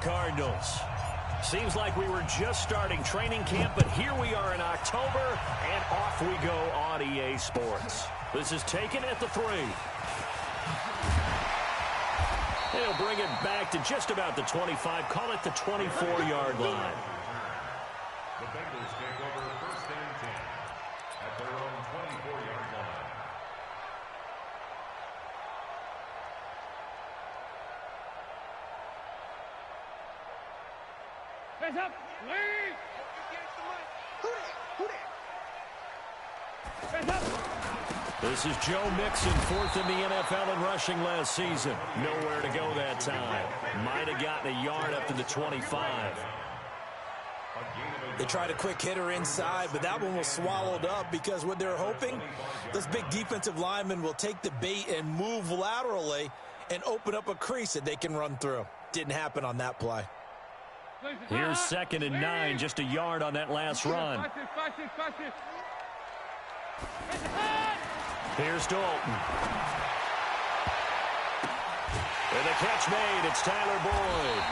Cardinals. Seems like we were just starting training camp, but here we are in October, and off we go on EA Sports. This is taken at the 3. They'll bring it back to just about the 25, call it the 24-yard line. The Bengals take over 1st and 10 at their own 24-yard line. Hands up, lead! Hands up! This is Joe Mixon, 4th in the NFL in rushing last season. Nowhere to go that time. Might have gotten a yard up to the 25. They tried a quick hitter inside, but that one was swallowed up because what they're hoping, this big defensive lineman will take the bait and move laterally and open up a crease that they can run through. Didn't happen on that play. Here's 2nd and 9, just a yard on that last run. Here's Dalton. And the catch made, it's Tyler Boyd.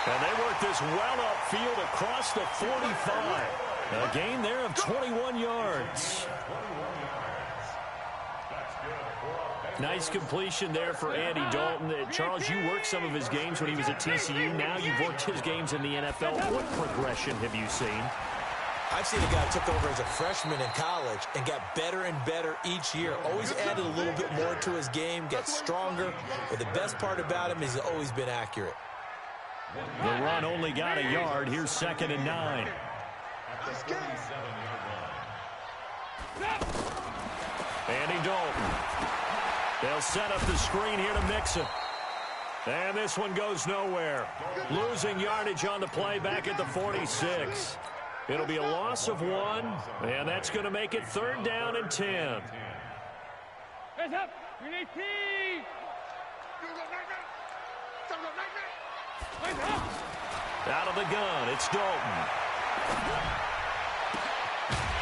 And they work this well upfield across the 45. A gain there of 21 yards. Nice completion there for Andy Dalton. Charles, you worked some of his games when he was at TCU. Now you've worked his games in the NFL. What progression have you seen? I've seen a guy who took over as a freshman in college and got better and better each year. Always added a little bit more to his game, got stronger. But the best part about him is he's always been accurate. The run only got a yard. Here's 2nd and 9. Andy Dalton. They'll set up the screen here to Mixon. And this one goes nowhere. Losing yardage on the play back at the 46. It'll be a loss of 1, and that's going to make it 3rd down and 10. Hands up! We need team! Out of the gun, it's Dalton.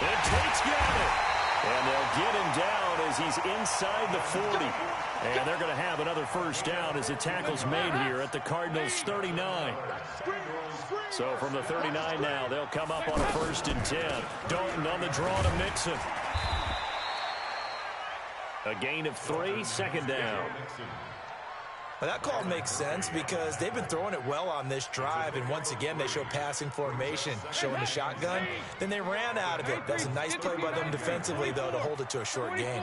And Tate's got it. And they'll get him down as he's inside the 40. And they're going to have another 1st down as the tackle's made here at the Cardinals' 39. So from the 39 now, they'll come up on a 1st and 10. Dalton on the draw to Mixon. A gain of 3, 2nd down. Well, that call makes sense because they've been throwing it well on this drive, and once again they show passing formation, showing the shotgun. Then they ran out of it. That's a nice play by them defensively, though, to hold it to a short gain.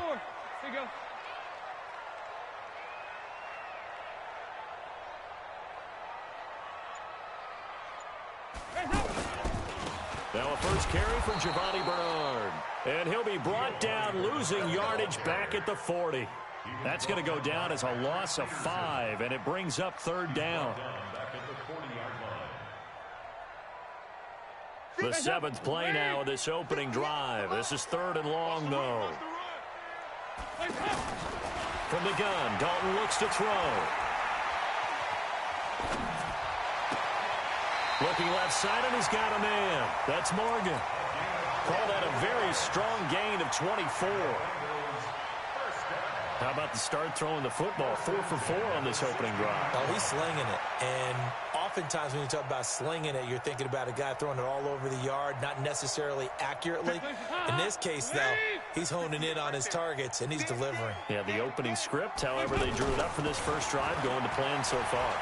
Now a first carry from Giovanni Bernard. And he'll be brought down, losing yardage back at the 40. That's going to go down as a loss of 5, and it brings up 3rd down. The 7th play now of this opening drive. This is 3rd and long, though. From the gun, Dalton looks to throw. Looking left side, and he's got a man. That's Morgan. Call that a very strong gain of 24. How about the start throwing the football? 4 for 4 on this opening drive. Oh, he's slinging it. And oftentimes when you talk about slinging it, you're thinking about a guy throwing it all over the yard, not necessarily accurately. In this case, though, he's honing in on his targets, and he's delivering. Yeah, the opening script, however, they drew it up for this first drive, going to plan so far.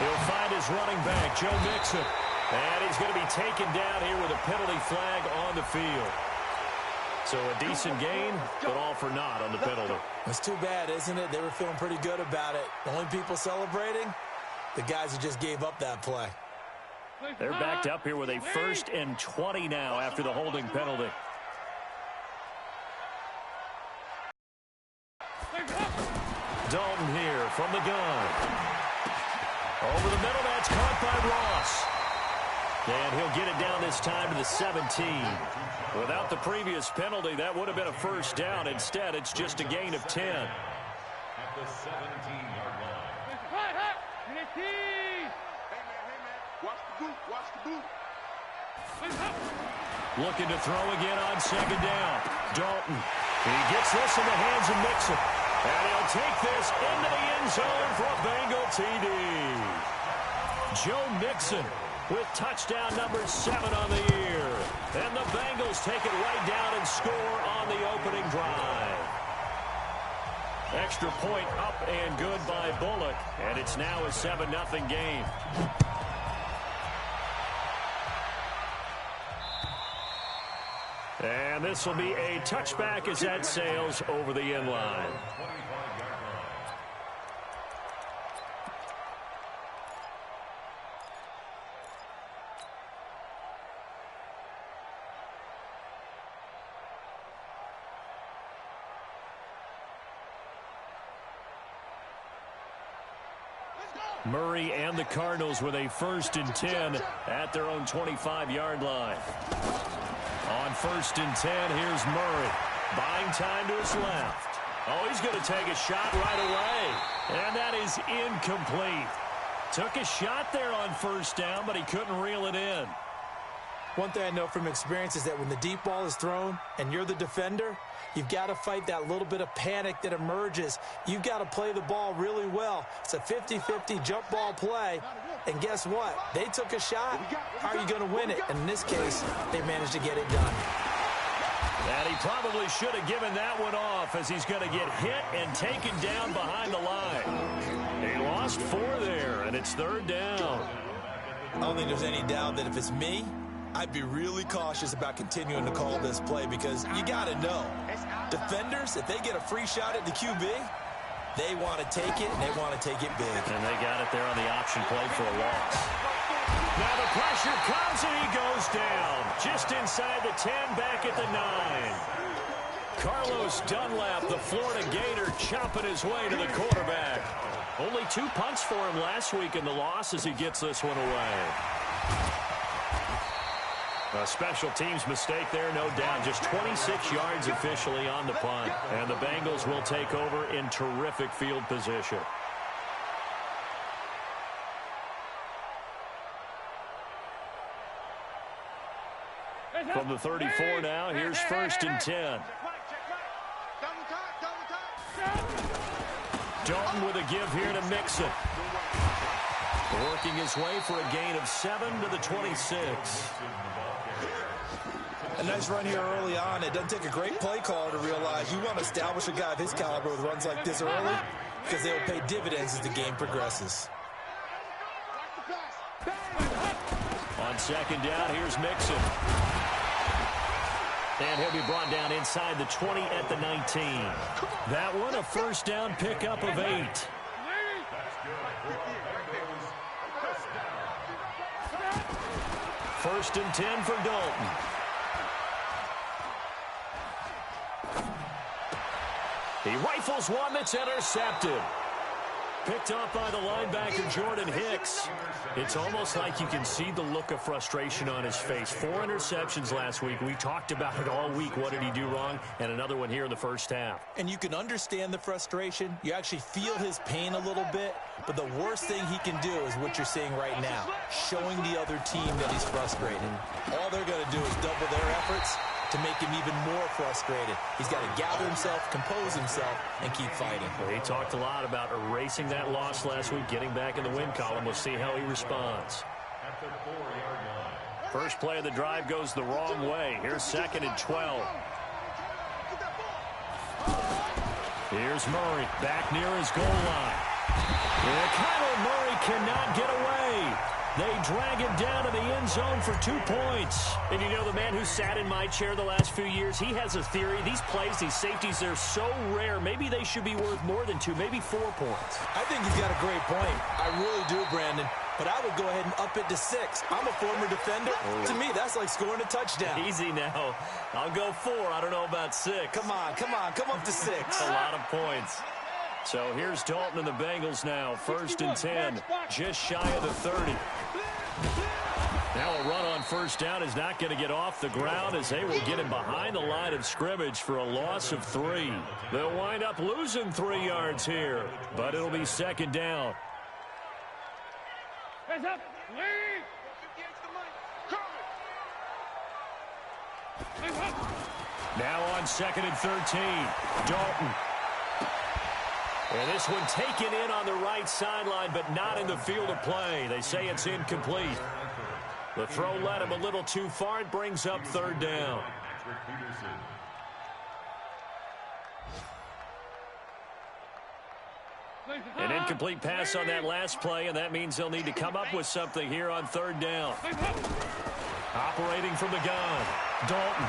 He'll find his running back, Joe Mixon. And he's going to be taken down here with a penalty flag on the field. So a decent gain, but all for naught on the penalty. It's too bad, isn't it? They were feeling pretty good about it. The only people celebrating, the guys who just gave up that play. They're backed up here with a 1st and 20 now after the holding penalty. Dalton here from the gun. Over the middle, that's caught by Ross. And he'll get it down this time to the 17. Without the previous penalty, that would have been a 1st down. Instead, it's just a gain of 10. At the 17-yard line. Watch the boot. Watch the boot. Looking to throw again on 2nd down. Dalton. He gets this in the hands of Mixon. And he'll take this into the end zone for a Bengal TD. Joe Mixon with touchdown number 7 on the year. And the Bengals take it right down and score on the opening drive. Extra point up and good by Bullock. And it's now a 7-0 game. And this will be a touchback as that sails over the end line. Murray and the Cardinals with a 1st and 10 at their own 25-yard line. On 1st and 10, here's Murray. Buying time to his left. Oh, he's going to take a shot right away. And that is incomplete. Took a shot there on 1st down, but he couldn't reel it in. One thing I know from experience is that when the deep ball is thrown and you're the defender, you've got to fight that little bit of panic that emerges. You've got to play the ball really well. It's a 50-50 jump ball play. And guess what? They took a shot. How are you going to win it? And in this case, they managed to get it done. And he probably should have given that one off as he's going to get hit and taken down behind the line. He lost 4 there, and it's 3rd down. I don't think there's any doubt that if it's me, I'd be really cautious about continuing to call this play because you got to know, defenders, if they get a free shot at the QB, they want to take it, and they want to take it big. And they got it there on the option play for a loss. Now the pressure comes, and he goes down. Just inside the 10, back at the 9. Carlos Dunlap, the Florida Gator, chopping his way to the quarterback. Only 2 punts for him last week in the loss as he gets this one away. A special teams mistake there, no doubt. Just 26 yards officially on the punt. And the Bengals will take over in terrific field position. From the 34 now, here's 1st and 10. Dalton with a give here to Mixon. Working his way for a gain of 7 to the 26. A nice run here early on. It doesn't take a great play call to realize you want to establish a guy of his caliber with runs like this early because they will pay dividends as the game progresses. On 2nd down, here's Mixon. And he'll be brought down inside the 20 at the 19. That one, a 1st down pickup of 8. 1st and 10 for Dalton. He rifles one that's intercepted. Picked off by the linebacker, Jordan Hicks. It's almost like you can see the look of frustration on his face. 4 interceptions last week. We talked about it all week. What did he do wrong? And another one here in the 1st half. And you can understand the frustration. You actually feel his pain a little bit. But the worst thing he can do is what you're seeing right now, showing the other team that he's frustrated. All they're going to do is double their efforts to make him even more frustrated. He's got to gather himself, compose himself, and keep fighting. Well, he talked a lot about erasing that loss last week, getting back in the win column. We'll see how he responds. First play of the drive goes the wrong way. Here's 2nd and 12. Here's Murray back near his goal line. And Kyler Murray cannot get away. They drag him down to the end zone for 2 points. And you know, the man who sat in my chair the last few years, he has a theory. These plays, these safeties, they're so rare. Maybe they should be worth more than 2, maybe 4 points. I think he's got a great point. I really do, Brandon. But I would go ahead and up it to 6. I'm a former defender. Oh. To me, that's like scoring a touchdown. Easy now. I'll go 4. I don't know about 6. Come on. Come up to 6. A lot of points. So here's Dalton and the Bengals now. 1st and 10, just shy of the 30. Now a run on 1st down is not going to get off the ground as they will get him behind the line of scrimmage for a loss of 3. They'll wind up losing 3 yards here, but it'll be 2nd down. Hands up, Now on 2nd and 13, Dalton. And this one taken in on the right sideline, but not in the field of play. They say it's incomplete. The throw led him a little too far. It brings up third down. An incomplete pass on that last play, and that means they'll need to come up with something here on third down. Operating from the gun, Dalton.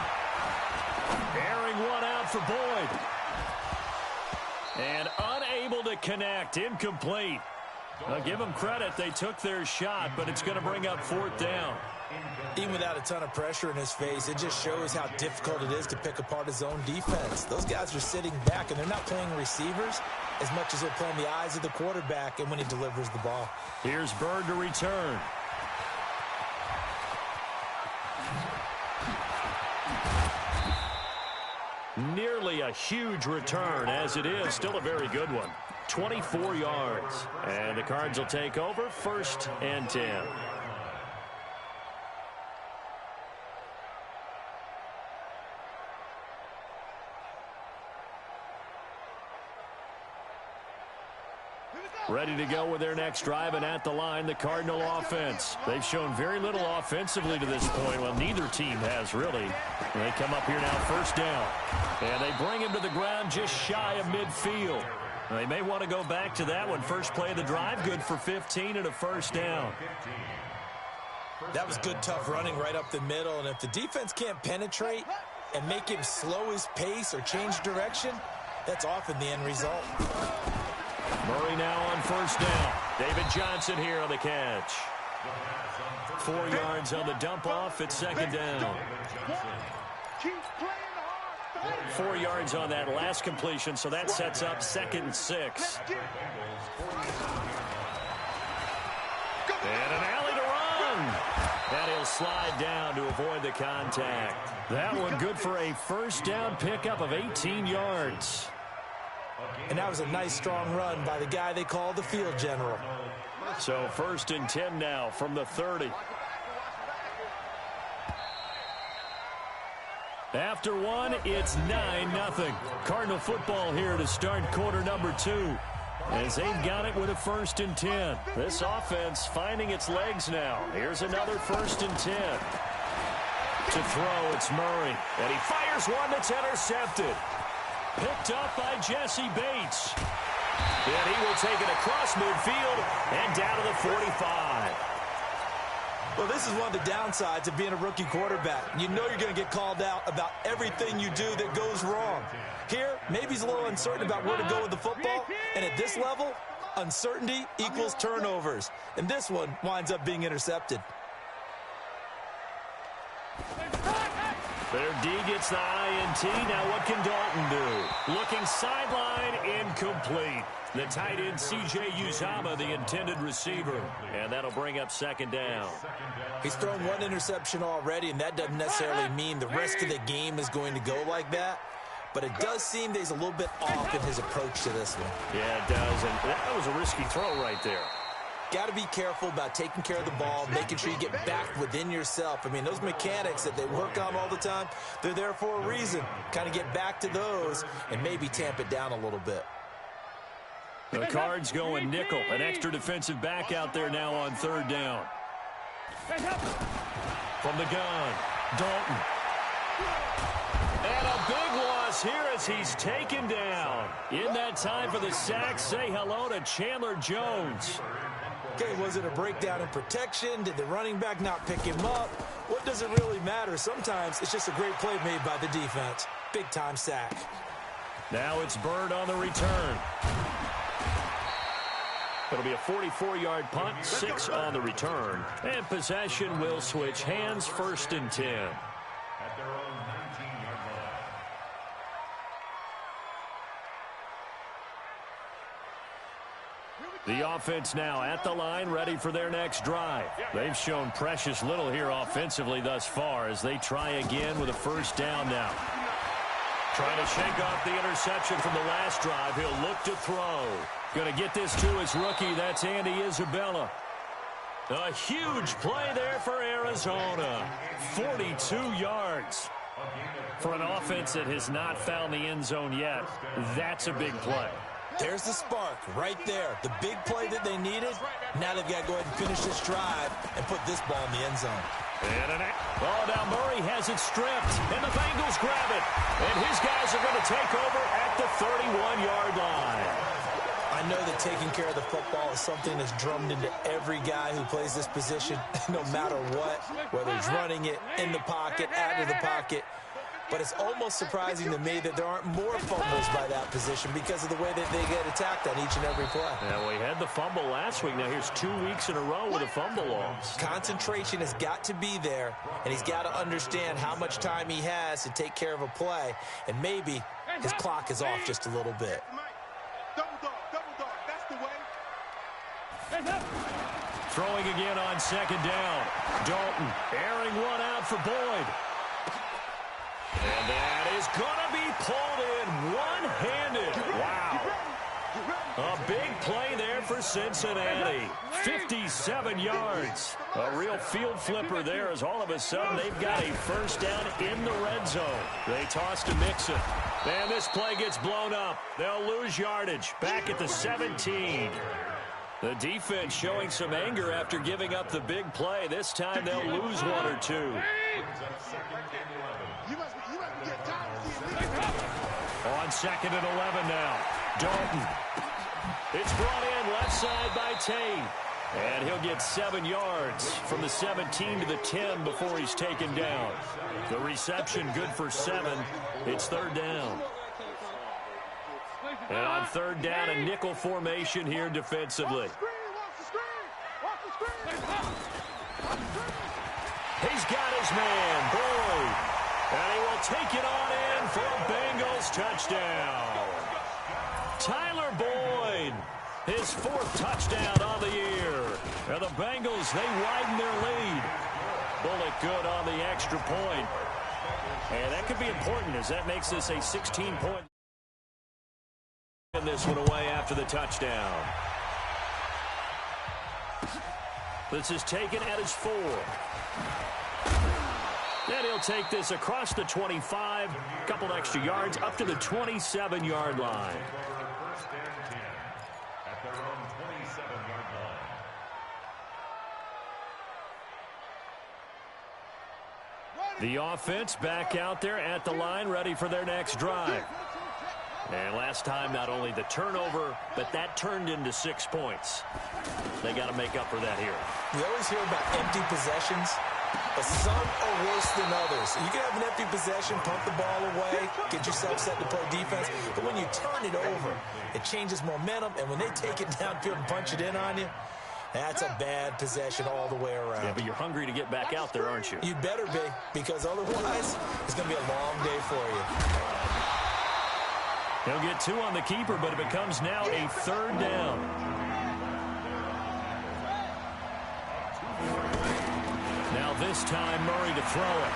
Airing one out for Boyd. And unable to connect, incomplete. I'll give them credit. They took their shot, but it's going to bring up fourth down. Even without a ton of pressure in his face, it just shows how difficult it is to pick apart his own defense. Those guys are sitting back, and they're not playing receivers as much as they're playing the eyes of the quarterback and when he delivers the ball. Here's Bird to return. Nearly a huge return, as it is still a very good one. 24 yards. And the Cards will take over, 1st and 10. Ready to go with their next drive, and at the line, the Cardinal offense. They've shown very little offensively to this point. Well, neither team has, really. And they come up here now, first down. And they bring him to the ground just shy of midfield. And they may want to go back to that one. First play of the drive, good for 15 and a first down. That was good, tough running right up the middle. And if the defense can't penetrate and make him slow his pace or change direction, that's often the end result. Murray now on first down. David Johnson here on the catch. 4 yards on the dump off at second down. 4 yards on that last completion, so that sets up 2nd and 6. And an alley to run. And he'll slide down to avoid the contact. That one good for a first down pickup of 18 yards. And that was a nice, strong run by the guy they call the field general. So 1st and 10 now from the 30. After one, it's 9-0. Cardinal football here to start quarter number 2. As they've got it with a 1st and 10. This offense finding its legs now. Here's another 1st and 10. To throw, it's Murray. And he fires one that's intercepted. Picked up by Jesse Bates. And he will take it across midfield and down to the 45. Well, this is one of the downsides of being a rookie quarterback. You know you're going to get called out about everything you do that goes wrong. Here, maybe he's a little uncertain about where to go with the football. And at this level, uncertainty equals turnovers. And this one winds up being intercepted. Their D gets the INT. Now what can Dalton do? Looking sideline, incomplete. The tight end, C.J. Uzama, the intended receiver. And that'll bring up 2nd down. He's thrown one interception already, and that doesn't necessarily mean the rest of the game is going to go like that. But it does seem that he's a little bit off in his approach to this one. Yeah, it does. And that was a risky throw right there. Got to be careful about taking care of the ball, making sure you get back within yourself. I mean, those mechanics that they work on all the time, they're there for a reason. Kind of get back to those and maybe tamp it down a little bit. The Cards going nickel. An extra defensive back out there now on 3rd down. From the gun, Dalton. And a big loss here as he's taken down. In that time for the sack, say hello to Chandler Jones. Okay, was it a breakdown in protection? Did the running back not pick him up? What does it really matter? Sometimes it's just a great play made by the defense. Big-time sack. Now it's Bird on the return. It'll be a 44-yard punt, 6 on the return. And possession will switch hands, 1st and 10. At their own 19-yard line. The offense now at the line, ready for their next drive. They've shown precious little here offensively thus far as they try again with a 1st down now. Trying to shake off the interception from the last drive. He'll look to throw. Going to get this to his rookie. That's Andy Isabella. A huge play there for Arizona. 42 yards. For an offense that has not found the end zone yet, that's a big play. There's the spark right there. The big play that they needed. Now they've got to go ahead and finish this drive and put this ball in the end zone. Now Murray has it stripped, and the Bengals grab it. And his guys are going to take over at the 31-yard line. I know that taking care of the football is something that's drummed into every guy who plays this position, no matter what, whether he's running it, in the pocket, out of the pocket. But it's almost surprising to me that there aren't more fumbles by that position because of the way that they get attacked on each and every play. Yeah, we had the fumble last week. Now here's 2 weeks in a row with a fumble loss. Concentration has got to be there, and he's got to understand how much time he has to take care of a play, and maybe his clock is off just a little bit. Double dog, that's the way. Throwing again on second down. Dalton airing one out for Boyd. And that is going to be pulled in one-handed. Wow. A big play there for Cincinnati. 57 yards. A real field flipper there as all of a sudden they've got a first down in the red zone. They toss to Mixon. And this play gets blown up. They'll lose yardage. Back at the 17. The defense showing some anger after giving up the big play. This time they'll lose one or two. On second and 11 now. Dalton. It's brought in left side by Tate. And he'll get 7 yards from the 17 to the 10 before he's taken down. The reception good for 7. It's third down. And on third down, a nickel formation here defensively. He's got his man, Boyd. And he will take it on in for a Bengals touchdown. Tyler Boyd, his 4th touchdown on the year. And the Bengals, they widen their lead. Bullet good on the extra point. And that could be important as that makes this a 16-point. This one away after the touchdown. This is taken at his 4. Then he'll take this across the 25, a couple extra yards up to the 27-yard line. First and 10 at their own 27-yard line. The offense back out there at the line, ready for their next drive. And last time, not only the turnover, but that turned into 6 points. They got to make up for that here. We always hear about empty possessions, but some are worse than others. You can have an empty possession, pump the ball away, get yourself set to play defense, but when you turn it over, it changes momentum, and when they take it downfield and punch it in on you, that's a bad possession all the way around. Yeah, but you're hungry to get back out there, aren't you? You better be, because otherwise, it's going to be a long day for you. He'll get 2 on the keeper, but it becomes now a third down. Now this time, Murray to throw it.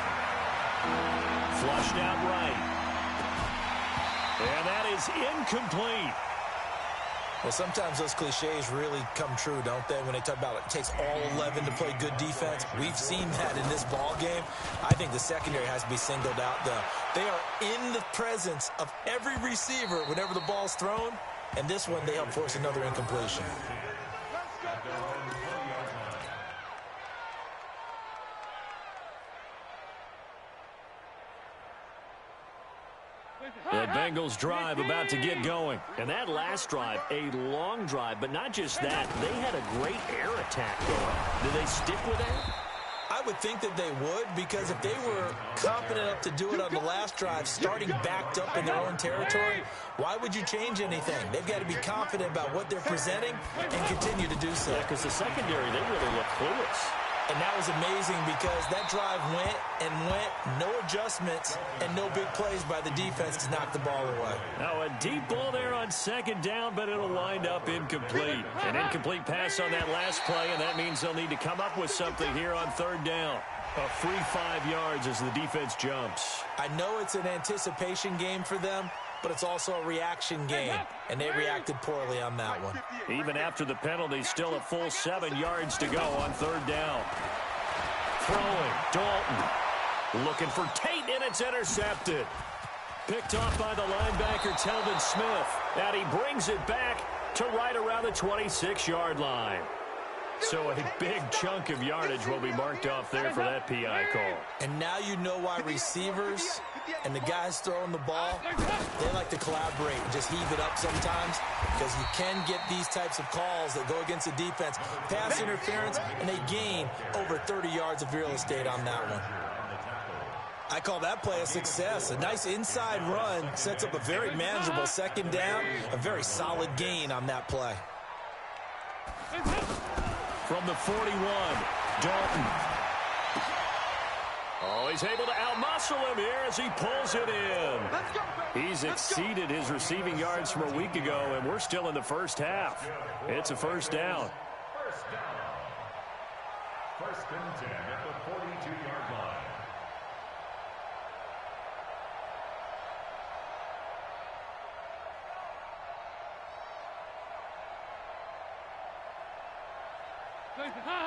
Flushed out right. And that is incomplete. Well, sometimes those cliches really come true, don't they? When they talk about it takes all 11 to play good defense. We've seen that in this ball game. I think the secondary has to be singled out, though. They are in the presence of every receiver whenever the ball's thrown. And this one, they help force another incompletion. The Bengals drive about to get going. And that last drive, a long drive, but not just that. They had a great air attack going. Did they stick with that? I would think that they would, because if they were confident enough to do it on the last drive, starting backed up in their own territory, why would you change anything? They've got to be confident about what they're presenting and continue to do so. Yeah, because the secondary, they really look clueless. And that was amazing because that drive went and went, no adjustments, and no big plays by the defense to knock the ball away. Now a deep ball there on second down, but it'll wind up incomplete. An incomplete pass on that last play, and that means they'll need to come up with something here on third down. A free 5 yards as the defense jumps. I know it's an anticipation game for them, but it's also a reaction game, and they reacted poorly on that one. Even after the penalty, still a full 7 yards to go on third down. Throwing, Dalton. Looking for Tate, and it's intercepted. Picked off by the linebacker, Telvin Smith. And he brings it back to right around the 26-yard line. So a big chunk of yardage will be marked off there for that PI call. And now you know why receivers and the guys throwing the ball, they like to collaborate and just heave it up sometimes, because you can get these types of calls that go against the defense. Pass interference, and they gain over 30 yards of real estate on that one. I call that play a success. A nice inside run sets up a very manageable second down, a very solid gain on that play. From the 41, Dalton. Oh, he's able to outmuscle him here as he pulls it in. He's exceeded his receiving yards from a week ago, and we're still in the first half. It's a first down. First and 10 at the 42-yard line.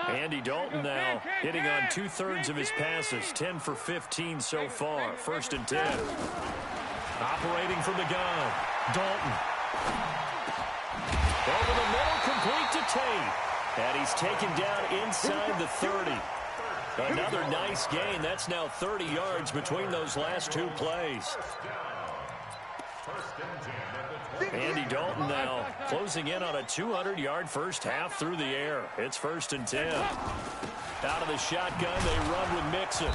Andy Dalton now hitting on 2/3 of his passes, 10 for 15 so far. First and 10. Operating from the gun, Dalton. Over the middle, complete to Tate. And he's taken down inside the 30. Another nice gain. That's now 30 yards between those last two plays. Andy Dalton now closing in on a 200-yard first half through the air. It's first and 10. Out of the shotgun, they run with Mixon.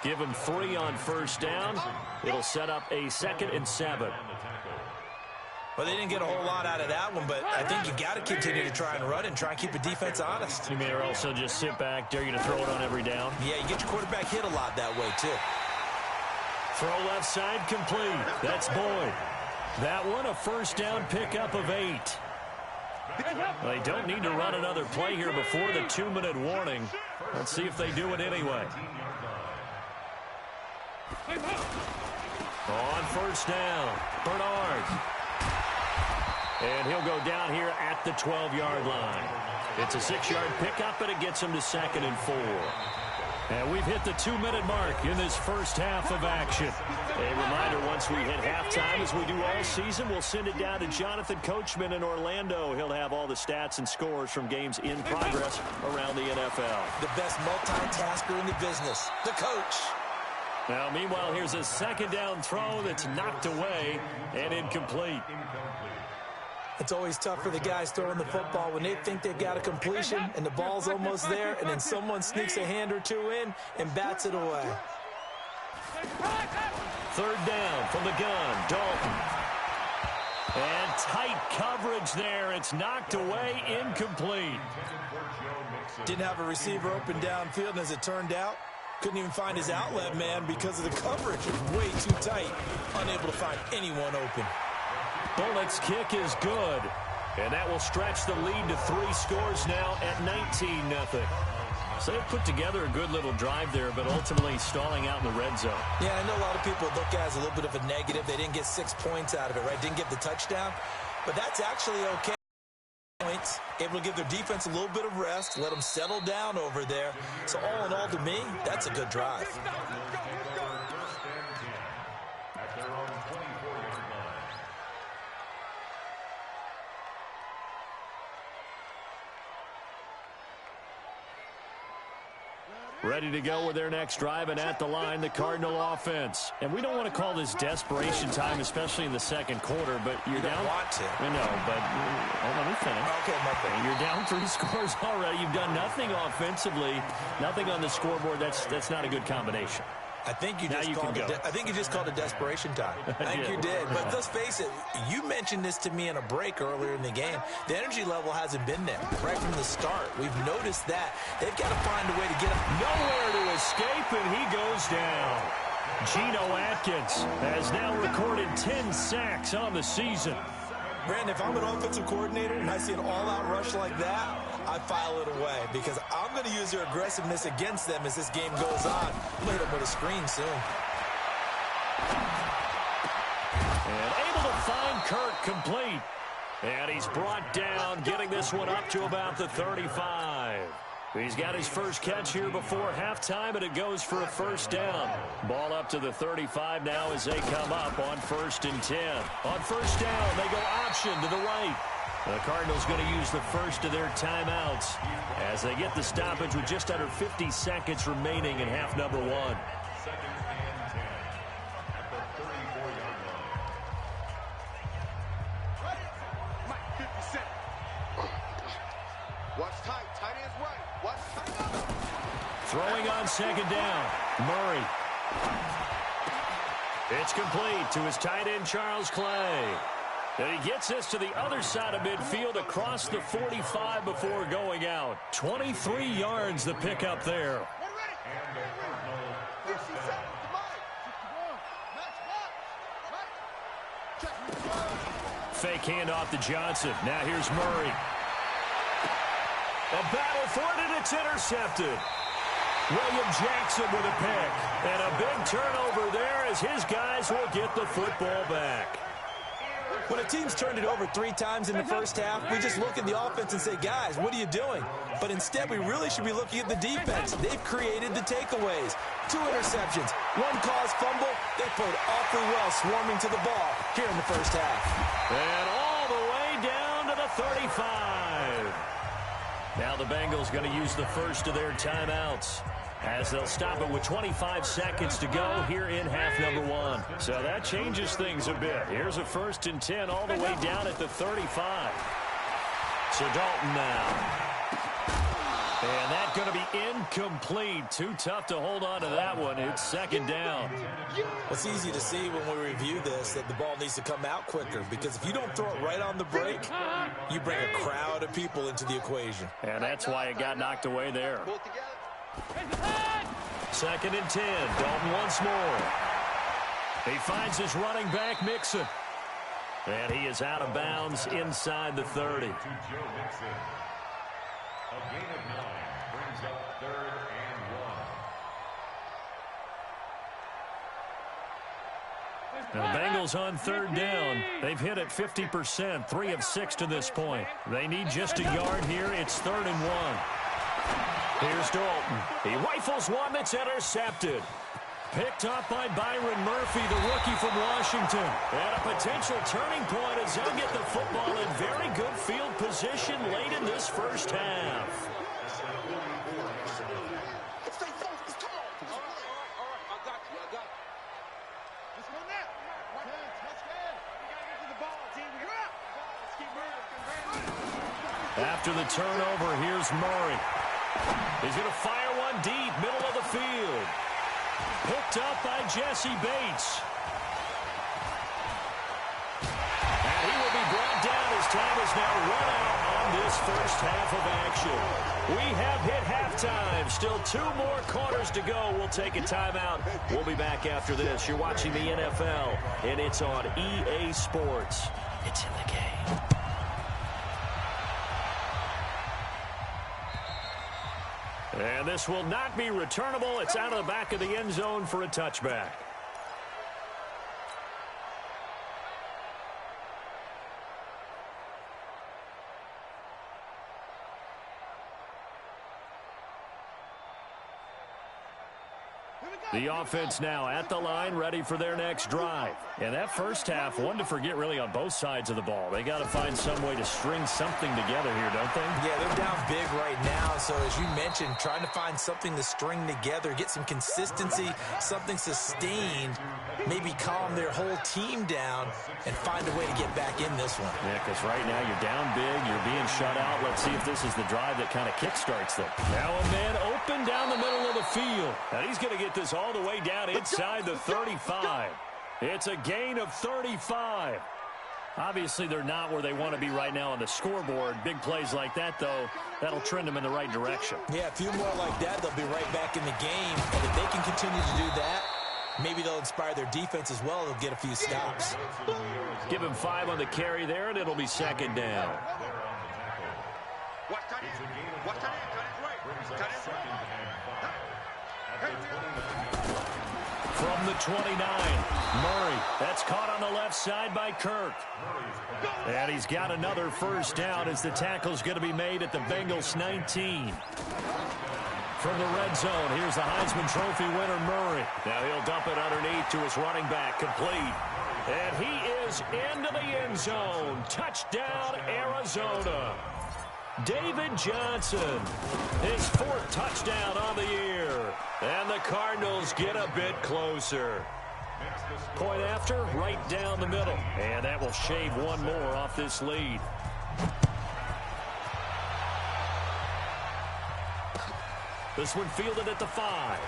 Give him 3 on first down. It'll set up a 2nd and 7. Well, they didn't get a whole lot out of that one, but I think you got to continue to try and run and try and keep the defense honest. You may also just sit back, dare you to throw it on every down. Yeah, you get your quarterback hit a lot that way, too. Throw left side complete. That's Boyd. That one a first down pickup of 8. They don't need to run another play here before the 2-minute warning. Let's see if they do it anyway. On first down, Bernard. And he'll go down here at the 12-yard line. It's a 6-yard pickup, and it gets him to 2nd and 4. And we've hit the 2-minute mark in this first half of action. A reminder, once we hit halftime, as we do all season, we'll send it down to Jonathan Coachman in Orlando. He'll have all the stats and scores from games in progress around the NFL. The best multitasker in the business, the coach. Now, meanwhile, here's a second down throw that's knocked away and incomplete. It's always tough for the guys throwing the football when they think they've got a completion and the ball's almost there, and then someone sneaks a hand or two in and bats it away. Third down from the gun, Dalton. And tight coverage there. It's knocked away, incomplete. Didn't have a receiver open downfield, and as it turned out, couldn't even find his outlet man because of the coverage. It was way too tight, unable to find anyone open. Bullett's kick is good, and that will stretch the lead to 3 scores now at 19-0. So they've put together a good little drive there, but ultimately stalling out in the red zone. Yeah, I know a lot of people look at it as a little bit of a negative. They didn't get 6 points out of it, right? Didn't get the touchdown, but that's actually okay. Points, able to give their defense a little bit of rest, let them settle down over there. So all in all, to me, that's a good drive. Ready to go with their next drive, and at the line, the Cardinal offense. And we don't want to call this desperation time, especially in the second quarter, but you're down. Want to. I know, but let me finish. Okay, my thing. You're down 3 scores already. You've done nothing offensively, nothing on the scoreboard. That's not a good combination. I think you just called it desperation time. I think you did. But let's face it, you mentioned this to me in a break earlier in the game. The energy level hasn't been there right from the start. We've noticed that. They've got to find a way to get him. Nowhere to escape, and he goes down. Geno Atkins has now recorded 10 sacks on the season. Brandon, if I'm an offensive coordinator and I see an all-out rush like that, I file it away because I'm going to use their aggressiveness against them as this game goes on. I'm going to hit them with a screen soon. And able to find Kirk complete. And he's brought down, getting this one up to about the 35. He's got his first catch here before halftime, and it goes for a first down. Ball up to the 35 now as they come up on 1st and 10. On first down, they go option to the right. The Cardinals going to use the first of their timeouts as they get the stoppage with just under 50 seconds remaining in half number 1. 2nd and 10 at the 34-yard line. Mike, 50 cents. Watch tight. Tight ends right. Watch tight up. Throwing on 2nd down. Murray. It's complete to his tight end, Charles Clay. And he gets this to the other side of midfield across the 45 before going out. 23 yards the pickup there. Fake handoff to Johnson. Now here's Murray. A battle for it, and it's intercepted. William Jackson with a pick. And a big turnover there as his guys will get the football back. When a team's turned it over 3 times in the first half, we just look at the offense and say, guys, what are you doing? But instead, we really should be looking at the defense. They've created the takeaways. 2 interceptions, 1 caused fumble. They played awfully well swarming to the ball here in the first half. And all the way down to the 35. Now the Bengals going to use the first of their timeouts as they'll stop it with 25 seconds to go here in half number 1. So that changes things a bit. Here's a 1st and 10 all the way down at the 35. So Dalton now. And that's going to be incomplete. Too tough to hold on to that one. It's 2nd down. Well, it's easy to see when we review this that the ball needs to come out quicker, because if you don't throw it right on the break, you bring a crowd of people into the equation. And that's why it got knocked away there. 2nd and 10. Dalton once more. He finds his running back, Mixon. And he is out of bounds inside the 30. To Joe Mixon. A gain of 9 brings up 3rd and 1. And the Bengals on 3rd down. They've hit it 50%, 3 of 6 to this point. They need just a yard here. It's 3rd and 1. Here's Dalton. He rifles one that's intercepted. Picked up by Byron Murphy, the rookie from Washington. And a potential turning point as they'll get the football in very good field position late in this first half. After the turnover, here's Murray. He's going to fire one deep, middle of the field. Picked up by Jesse Bates. And he will be brought down as time is now run out on this first half of action. We have hit halftime. Still 2 more quarters to go. We'll take a timeout. We'll be back after this. You're watching the NFL, and it's on EA Sports. It's in the game. And this will not be returnable. It's out of the back of the end zone for a touchback. The offense now at the line, ready for their next drive. And that first half, one to forget really on both sides of the ball. They got to find some way to string something together here, don't they? Yeah, they're down big right now. So as you mentioned, trying to find something to string together, get some consistency, something sustained, maybe calm their whole team down and find a way to get back in this one. Yeah, because right now you're down big, you're being shut out. Let's see if this is the drive that kind of kickstarts them. Now a man open down the middle of the field. And he's going to get this all the way down inside the 35. It's a gain of 35. Obviously, they're not where they want to be right now on the scoreboard. Big plays like that, though, that'll trend them in the right direction. Yeah, a few more like that, they'll be right back in the game. And if they can continue to do that, maybe they'll inspire their defense as well. They'll get a few stops. Give him 5 on the carry there, and it'll be 2nd down. Watch tight end. Watch tight end. Tight end right. Tight end right. From the 29, Murray. That's caught on the left side by Kirk. And he's got another first down as the tackle's going to be made at the Bengals 19. From the red zone, here's the Heisman Trophy winner, Murray. Now he'll dump it underneath to his running back, complete. And he is into the end zone. Touchdown, Arizona. David Johnson, his 4th touchdown on the year. And the Cardinals get a bit closer. Point after, right down the middle. And that will shave one more off this lead. This one fielded at the 5.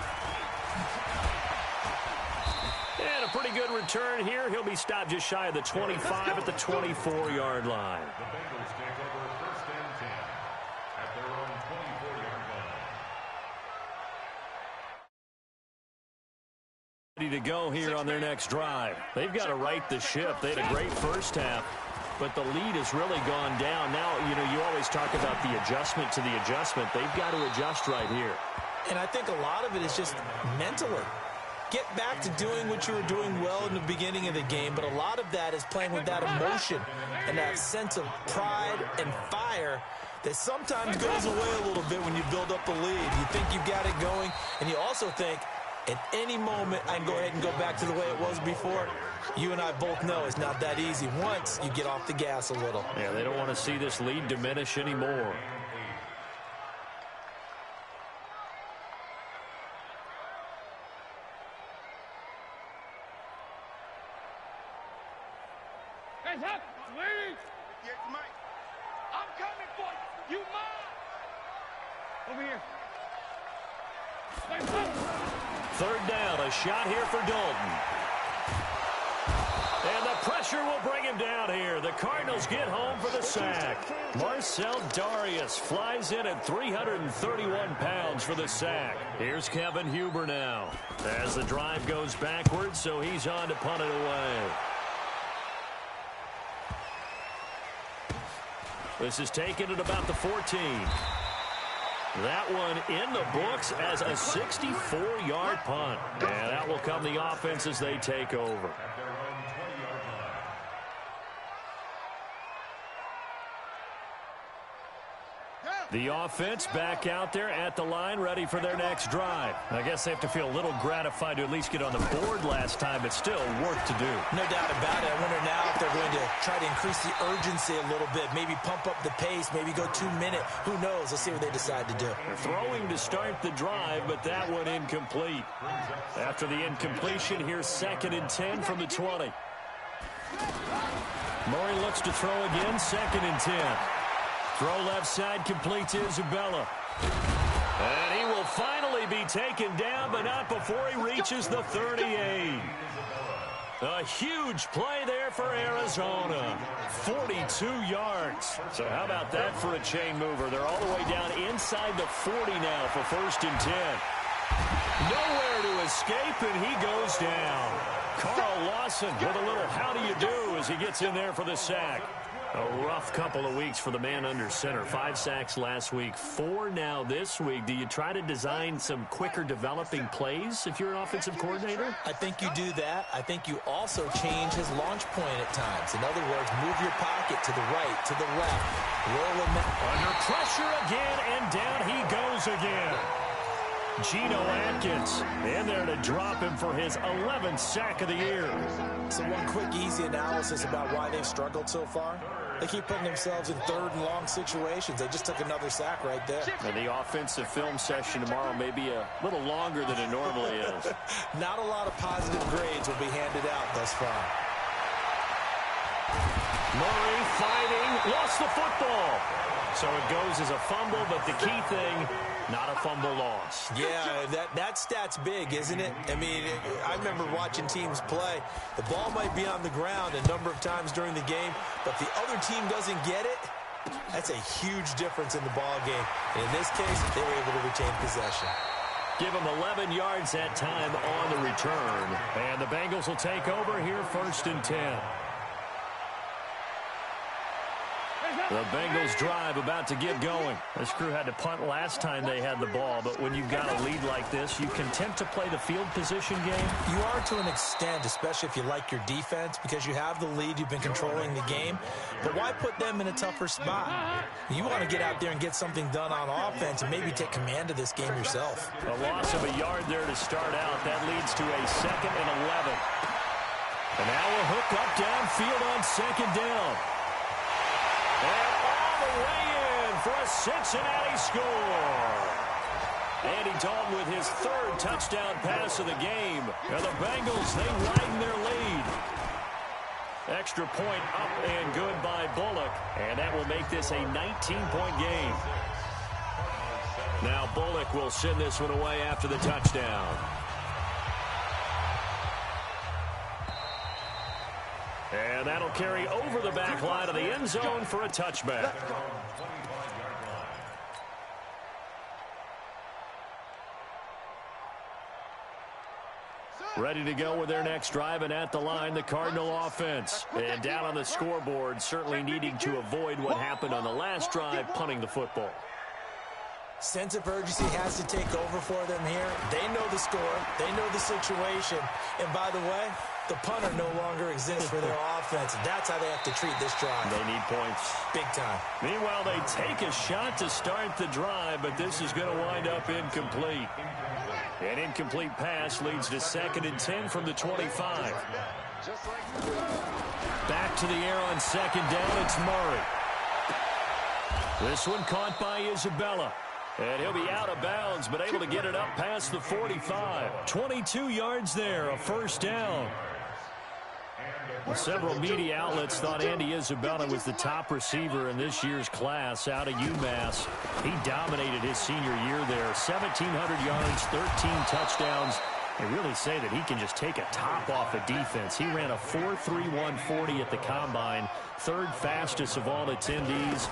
And a pretty good return here. He'll be stopped just shy of the 25 at the 24-yard line. The Bengals take over 1st and 10 at their own 24-yard line. Ready to go here on their next drive. They've got to right the ship. They had a great first half, but the lead has really gone down. Now, you always talk about the adjustment to the adjustment. They've got to adjust right here. And I think a lot of it is just mentally. Get back to doing what you were doing well in the beginning of the game, but a lot of that is playing with that emotion and that sense of pride and fire that sometimes goes away a little bit when you build up a lead. You think you've got it going, and you also think, at any moment, I can go ahead and go back to the way it was before. You and I both know it's not that easy once you get off the gas a little. Yeah, they don't want to see this lead diminish anymore. Hands up, ladies. Yes, Mike. I'm coming for you. You mine. Over here. Third down, a shot here for Dalton. And the pressure will bring him down here. The Cardinals get home for the sack. Marcel Darius flies in at 331 pounds for the sack. Here's Kevin Huber now. As the drive goes backwards, so he's on to punt it away. This is taken at about the 14. That one in the books as a 64-yard punt. And that will come the offense as they take over. The offense back out there at the line, ready for their next drive. I guess they have to feel a little gratified to at least get on the board last time, but still work to do. No doubt about it. I wonder now if they're going to try to increase the urgency a little bit, maybe pump up the pace, maybe go 2-minute. Who knows? Let's see what they decide to do. They're throwing to start the drive, but that one incomplete. After the incompletion, here's 2nd and 10 from the 20. Murray looks to throw again, 2nd and 10. Throw left side, complete to Isabella. And he will finally be taken down, but not before he reaches the 38. A huge play there for Arizona. 42 yards. So how about that for a chain mover? They're all the way down inside the 40 now for 1st and 10. Nowhere to escape, and he goes down. Carl Lawson with a little how do you do as he gets in there for the sack. A rough couple of weeks for the man under center. 5 sacks last week, 4 now this week. Do you try to design some quicker developing plays if you're an offensive coordinator? I think you do that. I think you also change his launch point at times. In other words, move your pocket to the right, to the left. Roll him under pressure again, and down he goes again. Geno Atkins in there to drop him for his 11th sack of the year. So one quick, easy analysis about why they've struggled so far. They keep putting themselves in 3rd and long situations. They just took another sack right there. And the offensive film session tomorrow may be a little longer than it normally is. Not a lot of positive grades will be handed out thus far. Murray fighting, lost the football. So it goes as a fumble, but the key thing, not a fumble loss. Yeah, that stat's big, isn't it? I mean, I remember watching teams play. The ball might be on the ground a number of times during the game, but the other team doesn't get it. That's a huge difference in the ball game. And in this case, they were able to retain possession. Give them 11 yards that time on the return. And the Bengals will take over here 1st and 10. The Bengals drive about to get going. This crew had to punt last time they had the ball, but when you've got a lead like this, you content to play the field position game? You are to an extent, especially if you like your defense, because you have the lead, you've been controlling the game. But why put them in a tougher spot? You want to get out there and get something done on offense and maybe take command of this game yourself. A loss of a yard there to start out. That leads to a 2nd and 11. And now a hook up downfield on 2nd down. And all the way in for a Cincinnati score. Andy Dalton with his 3rd touchdown pass of the game. And the Bengals, they widen their lead. Extra point up and good by Bullock. And that will make this a 19-point game. Now Bullock will send this one away after the touchdown. And that'll carry over the back line of the end zone for a touchback. Ready to go with their next drive, and at the line, the Cardinal offense. And down on the scoreboard, certainly needing to avoid what happened on the last drive, punting the football. Sense of urgency has to take over for them here. They know the score. They know the situation. And by the way, the punter no longer exists for their offense. That's how they have to treat this drive. They need points. Big time. Meanwhile, they take a shot to start the drive, but this is going to wind up incomplete. An incomplete pass leads to 2nd and 10 from the 25. Back to the air on 2nd down, it's Murray. This one caught by Isabella. And he'll be out of bounds, but able to get it up past the 45. 22 yards there, a 1st down. Several media outlets thought Andy Isabella was the top receiver in this year's class out of UMass. He dominated his senior year there. 1,700 yards, 13 touchdowns. They really say that he can just take a top off a defense. He ran a 4.31 40 at the Combine, 3rd fastest of all attendees.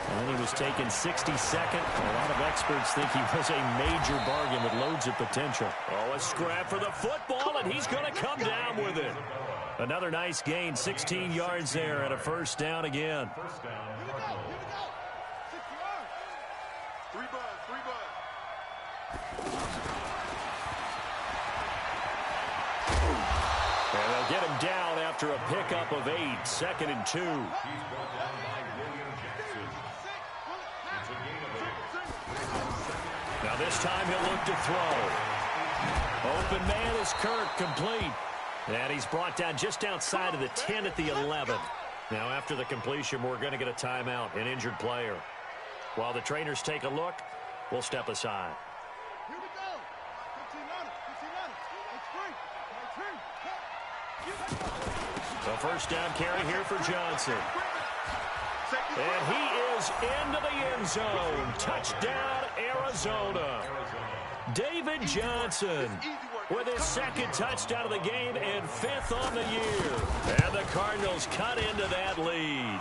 And he was taken 62nd. A lot of experts think he was a major bargain with loads of potential. Oh, a scrap for the football, and he's going to come down with it. Another nice gain, 16 yards there, and a 1st down again. First down. Here we go. 6 yards. 3 bucks. And they'll get him down after a pickup of 8, 2nd and 2. Now this time he'll look to throw. Open man is Kirk, complete. And he's brought down just outside of the 10 at the 11. Now after the completion, we're going to get a timeout, an injured player. While the trainers take a look, we'll step aside. Here we go. 15 on it. A 1st down carry here for Johnson. And he is into the end zone. Touchdown, Arizona. David Johnson with his 2nd touchdown of the game and 5th on the year. And the Cardinals cut into that lead.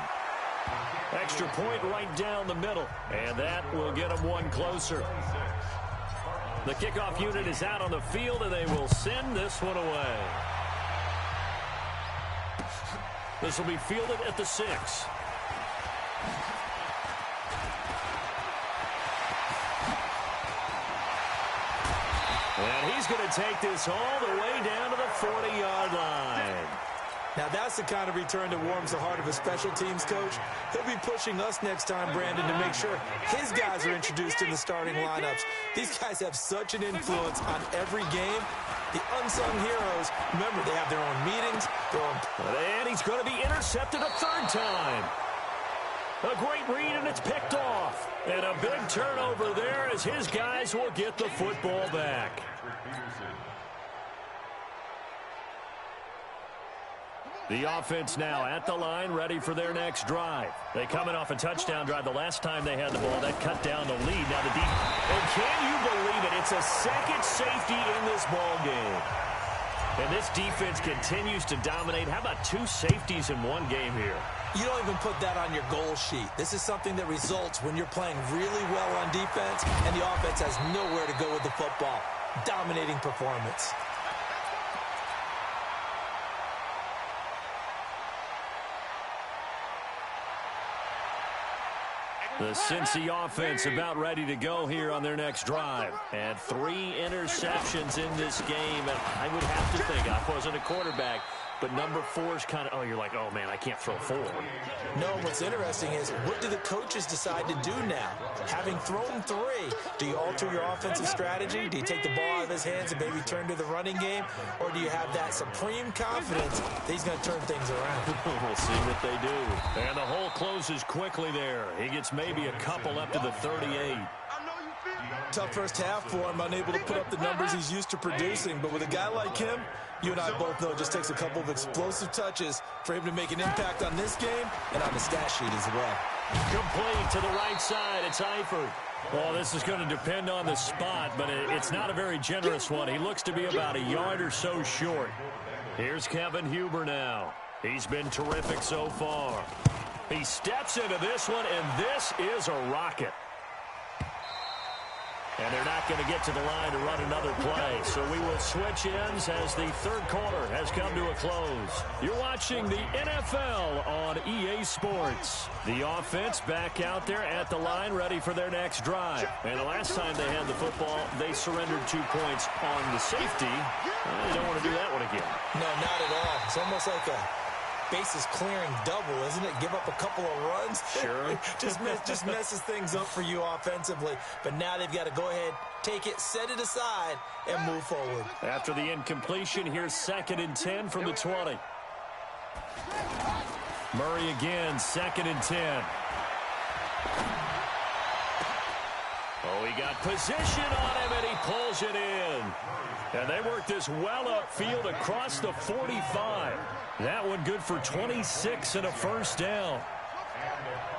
Extra point right down the middle. And that will get them one closer. The kickoff unit is out on the field, and they will send this one away. This will be fielded at the 6. And he's going to take this all the way down to the 40-yard line. Now that's the kind of return that warms the heart of a special teams coach. He'll be pushing us next time, Brandon, to make sure his guys are introduced in the starting lineups. These guys have such an influence on every game. The unsung heroes, remember, they have their own meetings, their own... And he's going to be intercepted a 3rd time. A great read, and it's picked off. And a big turnover there as his guys will get the football back. The offense now at the line, ready for their next drive. They coming off a touchdown drive the last time they had the ball. That cut down the lead. Now the deep. And can you believe it? It's a 2nd safety in this ball game. And this defense continues to dominate. How about 2 safeties in one game here? You don't even put that on your goal sheet. This is something that results when you're playing really well on defense and the offense has nowhere to go with the football. Dominating performance. The Cincy offense about ready to go here on their next drive. And 3 interceptions in this game. And I would have to think, I wasn't a quarterback, but number 4 is kind of, oh, you're like, oh, man, I can't throw 4. No, what's interesting is, what do the coaches decide to do now? Having thrown 3, do you alter your offensive strategy? Do you take the ball out of his hands and maybe turn to the running game? Or do you have that supreme confidence that he's going to turn things around? We'll see what they do. And the hole closes quickly there. He gets maybe a couple up to the 38. Tough first half for him, unable to put up the numbers he's used to producing. But with a guy like him, you and I both know it just takes a couple of explosive touches for him to make an impact on this game and on the stat sheet as well. Complete to the right side. It's Eifert. Well, this is going to depend on the spot, but it's not a very generous one. He looks to be about a yard or so short. Here's Kevin Huber now. He's been terrific so far. He steps into this one, and this is a rocket. And they're not going to get to the line to run another play. So we will switch ends as the third quarter has come to a close. You're watching the NFL on EA Sports. The offense back out there at the line ready for their next drive. And the last time they had the football, they surrendered 2 points on the safety. They don't want to do that one again. No, not at all. It's almost like a bases clearing double, isn't it? Give up a couple of runs. Sure. just messes things up for you offensively. But now they've got to go ahead, take it, set it aside, and move forward. After the incompletion, here's 2nd and 10 from the 20. Murray again, 2nd and 10. Oh, he got position on him, and he pulls it in. And they work this well upfield across the 45. That one good for 26 and a first down.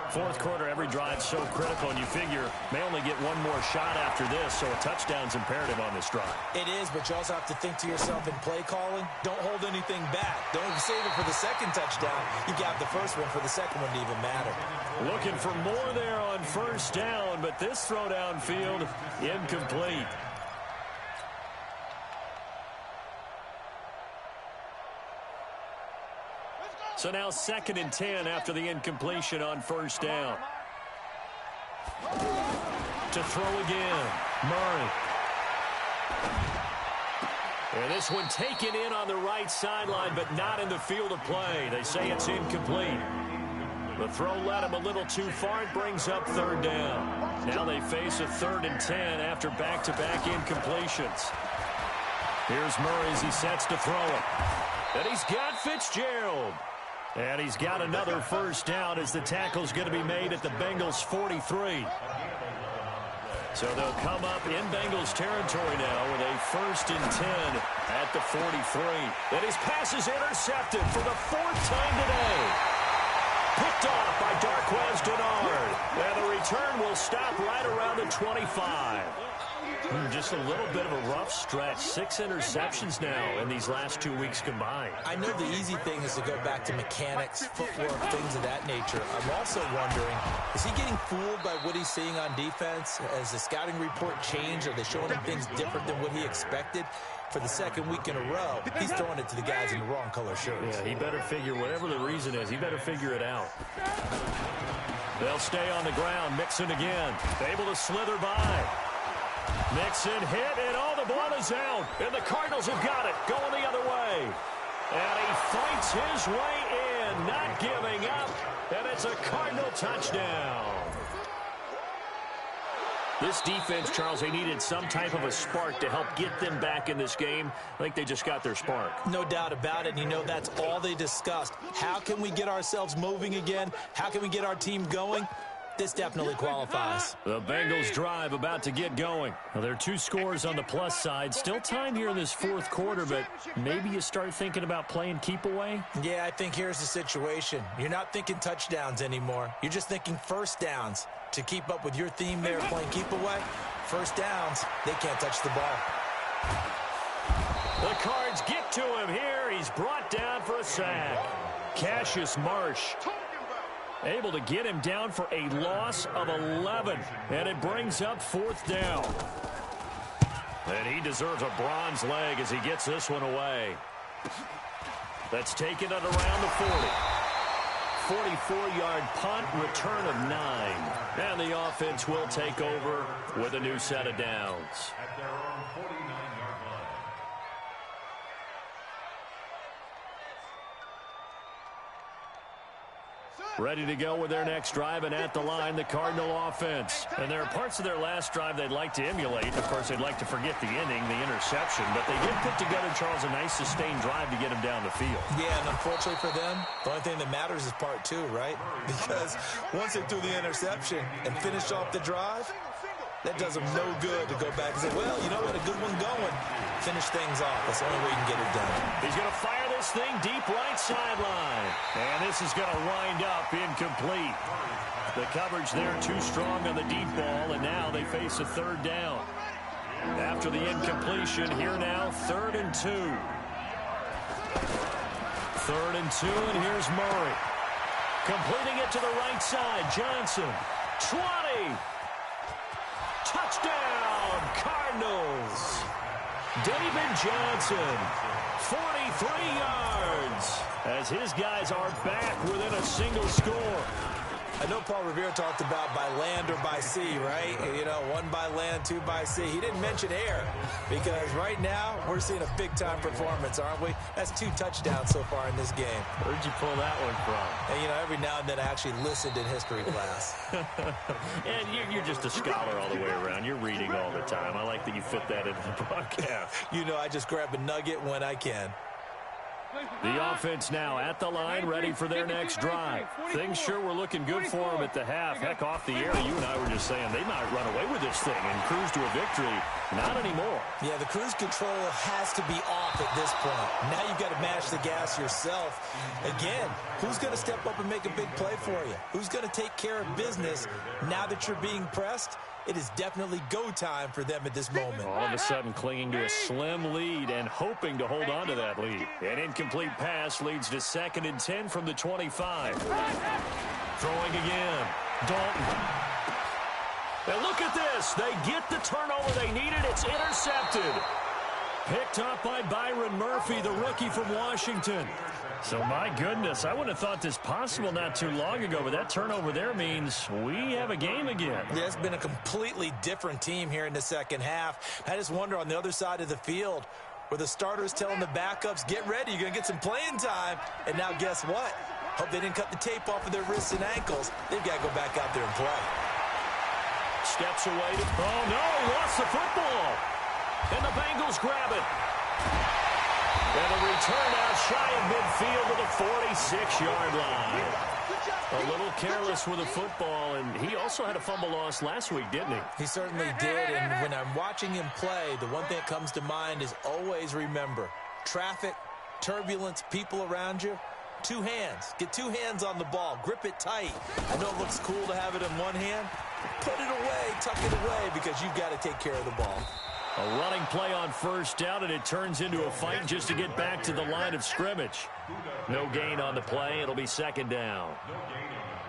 Fourth quarter, every drive so critical, and you figure may only get one more shot after this, so a touchdown's imperative on this drive. It is, but you also have to think to yourself in play calling, don't hold anything back. Don't save it for the second touchdown. You got the first one for the second one to even matter. Looking for more there on first down, but this throw downfield incomplete. So now 2nd and 10 after the incompletion on first down. To throw again, Murray. And this one taken in on the right sideline, but not in the field of play. They say it's incomplete. The throw led him a little too far. It brings up 3rd down. Now they face a 3rd and 10 after back-to-back incompletions. Here's Murray as he sets to throw it. And he's got Fitzgerald. And he's got another first down as the tackle's going to be made at the Bengals 43. So they'll come up in Bengals territory now with a 1st and 10 at the 43. And his pass is intercepted for the 4th time today. Picked off by Darquez Dennard. And the return will stop right around the 25. Just a little bit of a rough stretch. 6 interceptions now in these last 2 weeks combined. I know the easy thing is to go back to mechanics, footwork, things of that nature. I'm also wondering, is he getting fooled by what he's seeing on defense? Has the scouting report changed? Are they showing him things different than what he expected? For the 2nd week in a row, he's throwing it to the guys in the wrong color shirts. Yeah, he better figure, whatever the reason is, he better figure it out. They'll stay on the ground. Mixon again. Able to slither by. Mixon hit, and the ball is out. And the Cardinals have got it, going the other way. And he fights his way in, not giving up. And it's a Cardinal touchdown. This defense, Charles, they needed some type of a spark to help get them back in this game. I think they just got their spark. No doubt about it. You know, that's all they discussed. How can we get ourselves moving again? How can we get our team going? This definitely qualifies. The Bengals drive about to get going. Well, there are 2 scores on the plus side. Still time here in this 4th quarter, but maybe you start thinking about playing keep away? Yeah, I think here's the situation. You're not thinking touchdowns anymore. You're just thinking first downs. To keep up with your theme there, playing keep away, first downs, they can't touch the ball. The Cards get to him here. He's brought down for a sack. Cassius Marsh able to get him down for a loss of 11. And it brings up 4th down. And he deserves a bronze leg as he gets this one away. That's taken at around the 40. 44-yard punt, return of 9. And the offense will take over with a new set of downs. At their own 49-yard line. Ready to go with their next drive, and at the line, the Cardinal offense. And there are parts of their last drive they'd like to emulate. Of course, they'd like to forget the inning, the interception, but they did put together, Charles, a nice sustained drive to get him down the field. Yeah, and unfortunately for them, the only thing that matters is part 2, right? Because once they threw the interception and finished off the drive, that does them no good to go back and say, well, you know what, a good one going. Finish things off. That's the only way you can get it done. He's going to fire this thing deep right sideline. And this is going to wind up incomplete. The coverage there too strong on the deep ball, and now they face a third down. After the incompletion, here now, 3rd and 2. 3rd and 2, and here's Murray. Completing it to the right side, Johnson. 20. Touchdown, Cardinals. David Johnson, 43 yards, as his guys are back within a single score. I know Paul Revere talked about by land or by sea, right? You know, 1 by land, 2 by sea. He didn't mention air because right now we're seeing a big-time performance, aren't we? That's 2 touchdowns so far in this game. Where'd you pull that one from? And, you know, every now and then I actually listened in history class. And you're just a scholar all the way around. You're reading all the time. I like that you fit that into the broadcast. You know, I just grab a nugget when I can. The offense now at the line, ready for their next drive. Things sure were looking good for them at the half. Heck, off the air, you and I were just saying they might run away with this thing and cruise to a victory. Not anymore. Yeah, the cruise control has to be off at this point. Now you've got to mash the gas yourself. Again, who's going to step up and make a big play for you? Who's going to take care of business now that you're being pressed? It is definitely go time for them at this moment. All of a sudden clinging to a slim lead and hoping to hold on to that lead. An incomplete pass leads to 2nd and 10 from the 25. Throwing again. Dalton. And look at this. They get the turnover they needed. It's intercepted. Picked up by Byron Murphy, the rookie from Washington. So, my goodness, I wouldn't have thought this possible not too long ago, but that turnover there means we have a game again. Yeah, it's been a completely different team here in the second half. I just wonder on the other side of the field where the starters telling the backups, get ready, you're going to get some playing time. And now guess what? Hope they didn't cut the tape off of their wrists and ankles. They've got to go back out there and play. Steps away. Oh, no, he lost the football. And the Bengals grab it. And a return out shy of midfield to the 46-yard line. A little careless with the football, and he also had a fumble loss last week, didn't he? He certainly did, and when I'm watching him play, the one thing that comes to mind is always remember, traffic, turbulence, people around you, 2 hands. Get 2 hands on the ball. Grip it tight. I know it looks cool to have it in one hand. Put it away, tuck it away, because you've got to take care of the ball. A running play on 1st down, and it turns into a fight just to get back to the line of scrimmage. No gain on the play. It'll be 2nd down.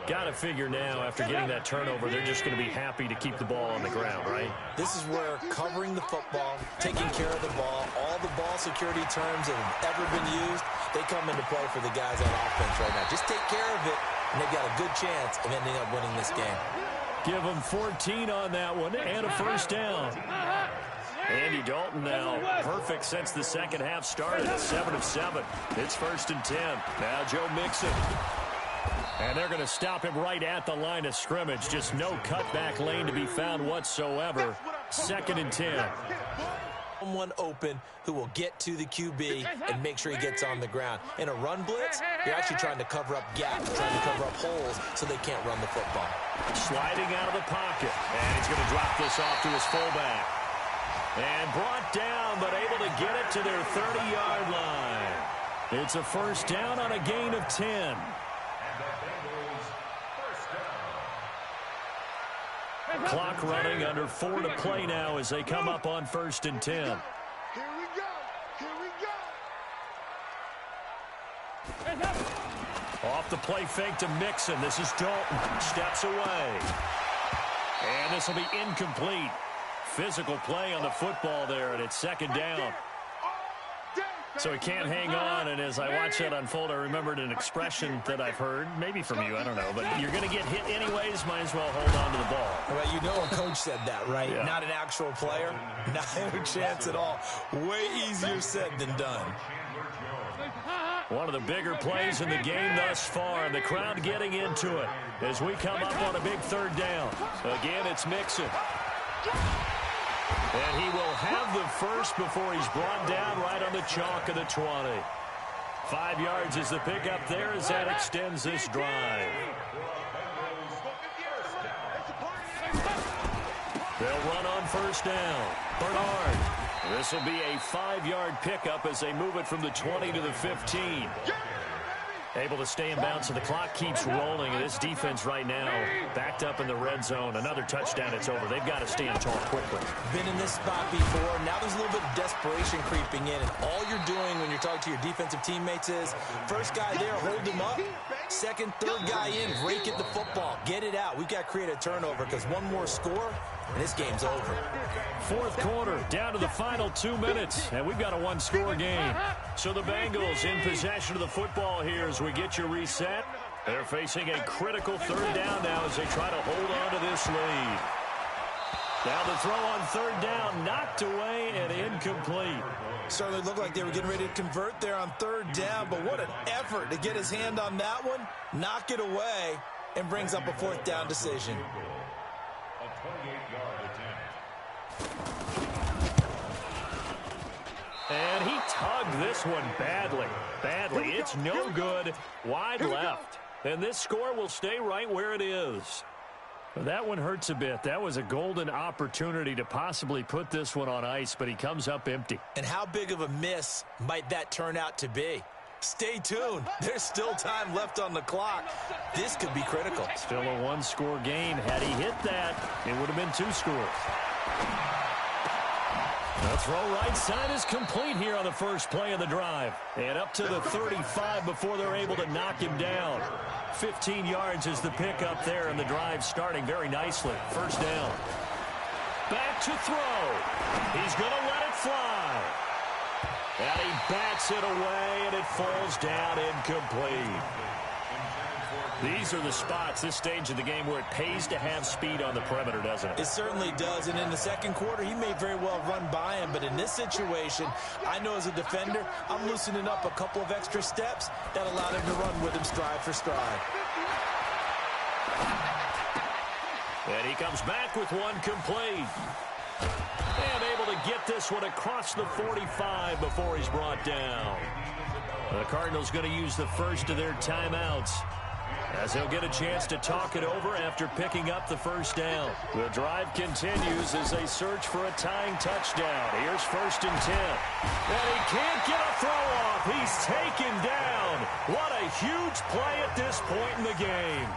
Got to figure now, after getting that turnover, they're just going to be happy to keep the ball on the ground, right? This is where covering the football, taking care of the ball, all the ball security terms that have ever been used, they come into play for the guys on offense right now. Just take care of it, and they've got a good chance of ending up winning this game. Give them 14 on that one, and a 1st down. Andy Dalton now perfect since the second half started. 7 of 7. It's 1st and 10. Now Joe Mixon. And they're going to stop him right at the line of scrimmage. Just no cutback lane to be found whatsoever. 2nd and 10. Someone open who will get to the QB and make sure he gets on the ground. In a run blitz, you're actually trying to cover up gaps, trying to cover up holes so they can't run the football. Sliding out of the pocket. And he's going to drop this off to his fullback. And brought down, but able to get it to their 30-yard line. It's a 1st down on a gain of 10. Clock running, under 4 to play now as they come up on 1st and 10. Here we go. Off the play fake to Mixon. This is Dalton. Steps away. And this will be incomplete. Physical play on the football there, and it's 2nd down. So he can't hang on, and as I watch that unfold, I remembered an expression that I've heard, maybe from you, I don't know, but you're going to get hit anyways, might as well hold on to the ball. Well, you know a coach said that, right? Yeah. Not an actual player. Not a chance at all. Way easier said than done. One of the bigger plays in the game thus far, and the crowd getting into it as we come up on a big third down. Again, it's Mixon. And he will have the first before he's brought down right on the chalk of the 20. 5 yards is the pickup there as that extends this drive. They'll run on first down. Bernard. This will be a 5-yard pickup as they move it from the 20 to the 15. Able to stay in bounds, so the clock keeps rolling. And this defense right now backed up in the red zone. Another touchdown, it's over. They've got to stand tall quickly. Been in this spot before. Now there's a little bit of desperation creeping in. And all you're doing when you're talking to your defensive teammates is, first guy there, hold him up. Second, third guy in, rake at the football. Get it out. We've got to create a turnover because one more score, and this game's over. Fourth quarter, down to the final 2 minutes, and we've got a one-score game. So the Bengals in possession of the football here as we get you reset. They're facing a critical third down now as they try to hold on to this lead. Now the throw on third down, knocked away and incomplete. Certainly looked like they were getting ready to convert there on third down, but what an effort to get his hand on that one, knock it away, and brings up a fourth down decision. A 28-yard attempt. And he tugged this one badly. It's no good. Wide left. And this score will stay right where it is. That one hurts a bit. That was a golden opportunity to possibly put this one on ice, but he comes up empty. And how big of a miss might that turn out to be? Stay tuned. There's still time left on the clock. This could be critical. Still a one-score game. Had he hit that, it would have been 2 scores. The throw right side is complete here on the first play of the drive. And up to the 35 before they're able to knock him down. 15 yards is the pickup there, and the drive starting very nicely. First down. Back to throw. He's going to let it fly. And he bats it away, and it falls down incomplete. These are the spots, this stage of the game, where it pays to have speed on the perimeter, doesn't it? It certainly does, and in the second quarter, he may very well run by him, but in this situation, I know as a defender, I'm loosening up a couple of extra steps that allowed him to run with him stride for stride. And he comes back with one complete. And able to get this one across the 45 before he's brought down. The Cardinals going to use the first of their timeouts, as they'll get a chance to talk it over after picking up the first down. The drive continues as they search for a tying touchdown. Here's 1st and 10. And he can't get a throw off. He's taken down. What a huge play at this point in the game.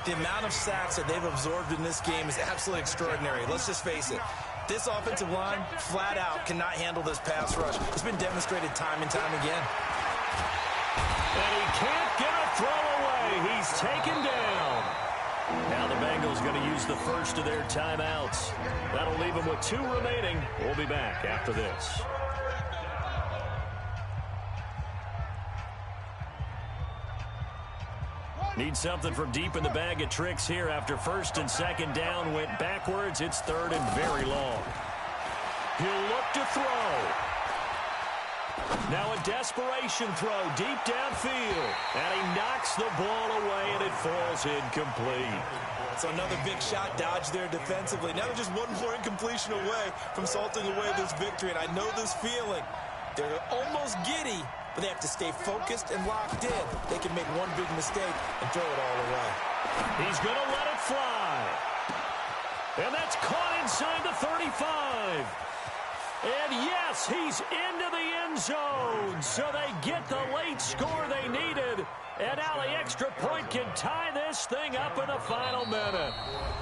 The amount of sacks that they've absorbed in this game is absolutely extraordinary. Let's just face it. This offensive line, flat out, cannot handle this pass rush. It's been demonstrated time and time again. And he can't get a throw away. He's taken down. Now the Bengals going to use the first of their timeouts. That'll leave them with 2 remaining. We'll be back after this. Need something from deep in the bag of tricks here after 1st and 2nd down went backwards. It's 3rd and very long. He'll look to throw. Now a desperation throw deep downfield. And he knocks the ball away, and it falls incomplete. So another big shot dodge there defensively. Now they're just one more incompletion away from salting away this victory. And I know this feeling. They're almost giddy, but they have to stay focused and locked in. They can make one big mistake and throw it all away. He's going to let it fly. And that's caught inside the 35. And yes, he's into the end zone. So they get the late score they needed. And now the extra point can tie this thing up in the final minute.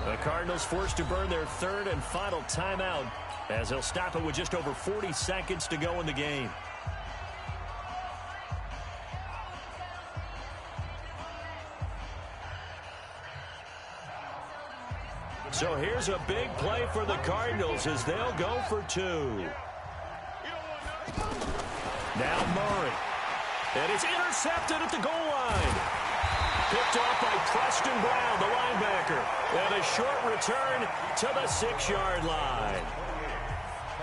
The Cardinals forced to burn their 3rd and final timeout, as they'll stop it with just over 40 seconds to go in the game. So here's a big play for the Cardinals as they'll go for 2. Now Murray. And it's intercepted at the goal line. Picked off by Preston Brown, the linebacker. And a short return to the 6-yard line.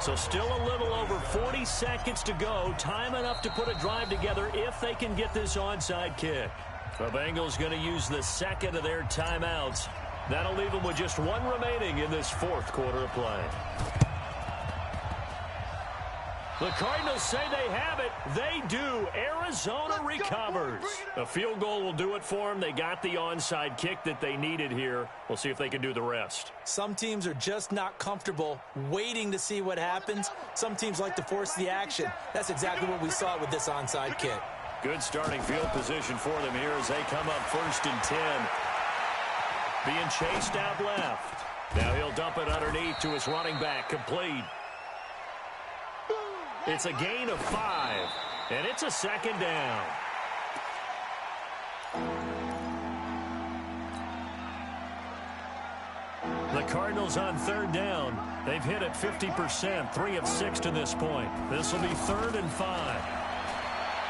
So still a little over 40 seconds to go. Time enough to put a drive together if they can get this onside kick. The Bengals going to use the second of their timeouts. That'll leave them with just one remaining in this fourth quarter of play. The Cardinals say they have it. They do. Arizona recovers. A field goal will do it for them. They got the onside kick that they needed here. We'll see if they can do the rest. Some teams are just not comfortable waiting to see what happens. Some teams like to force the action. That's exactly what we saw with this onside kick. Good starting field position for them here as they come up 1st and 10. Being chased out left. Now he'll dump it underneath to his running back. Complete. It's a gain of 5, and it's a 2nd down. The Cardinals on 3rd down. They've hit it 50%, 3 of 6 to this point. This will be 3rd and 5.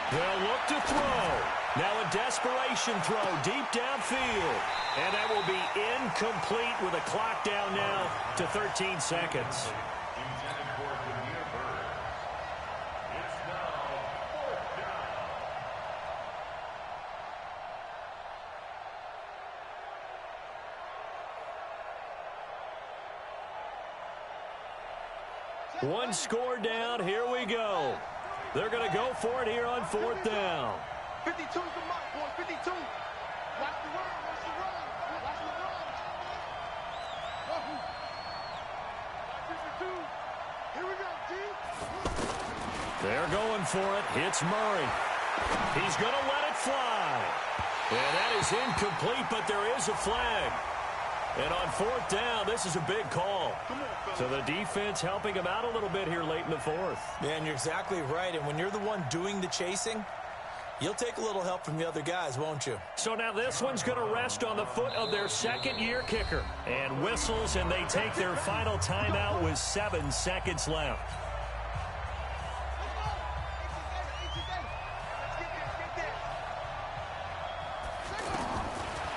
They'll look to throw. Now a desperation throw deep downfield. And that will be incomplete with a clock down now to 13 seconds. One score down. Here we go. They're going to go for it here on 4th down. 52's the mark, boy. 52. Watch the run. Watch the run. Watch the run. 52. Here we go, G. They're going for it. Hits Murray. He's going to let it fly. And that is incomplete, but there is a flag. And on 4th down, this is a big call. So the defense helping him out a little bit here late in the 4th. Yeah, and you're exactly right. And when you're the one doing the chasing, you'll take a little help from the other guys, won't you? So now this one's going to rest on the foot of their 2nd-year kicker. And whistles, and they take their final timeout with 7 seconds left.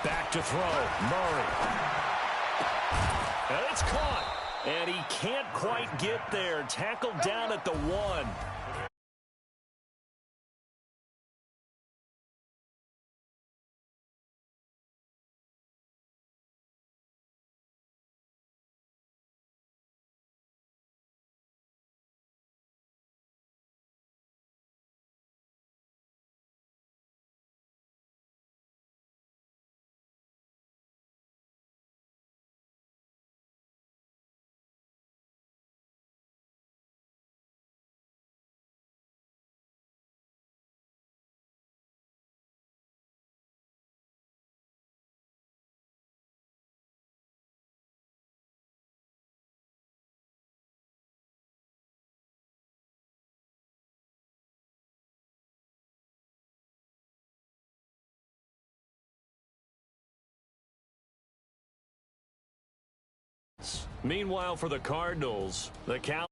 Back to throw. Murray. And it's caught. And he can't quite get there. Tackled down at the 1. Meanwhile, for the Cardinals, the count.